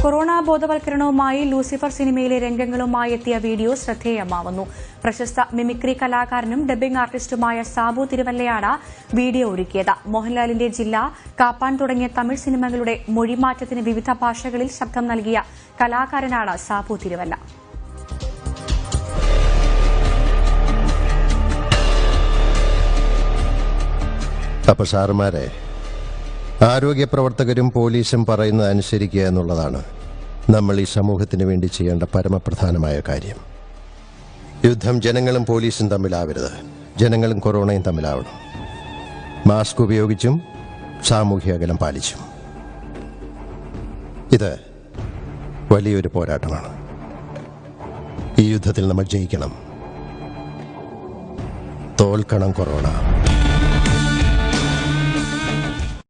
Corona ബോധവൽക്കരണവുമായി Lucifer സിനിമയിലെ രംഗങ്ങളുമായി എത്തിയ video ശ്രദ്ധേയമാവുന്നു. പ്രശസ്ത മിമിക്രി കലാകാരനും ഡബ്ബിംഗ് ആർട്ടിസ്റ്റുമായ സാബു തിരുവല്ലയാണ് വീഡിയോ ഒരുക്കിയത്. മോഹൻലാലിന്റെ ജില്ല, കാപ്പാൻ തുടങ്ങിയ തമിഴ് സിനിമകളുടെ മൊഴിമാറ്റത്തിന് വിവിധ ഭാഷകളിൽ ശബ്ദം നൽകിയ കലാകാരനാണ് സാബു തിരുവല്ല. അപ്പോൾ സാറുമാരെ, ആരോഗ്യ പ്രവർത്തകരും പോലീസും പറയുന്നത് അനുസരിക്കുക എന്നുള്ളതാണ് നമ്മൾ ഈ സമൂഹത്തിന് വേണ്ടി ചെയ്യേണ്ട പരമപ്രധാനമായ കാര്യം. യുദ്ധം ജനങ്ങളും പോലീസും തമ്മിലാവരുത്, ജനങ്ങളും കൊറോണയും തമ്മിലാവണം. മാസ്ക് ഉപയോഗിച്ചും സാമൂഹ്യ അകലം പാലിച്ചും. ഇത് വലിയൊരു പോരാട്ടമാണ്. ഈ യുദ്ധത്തിൽ നമ്മൾ ജയിക്കണം. തോൽക്കണം കൊറോണ.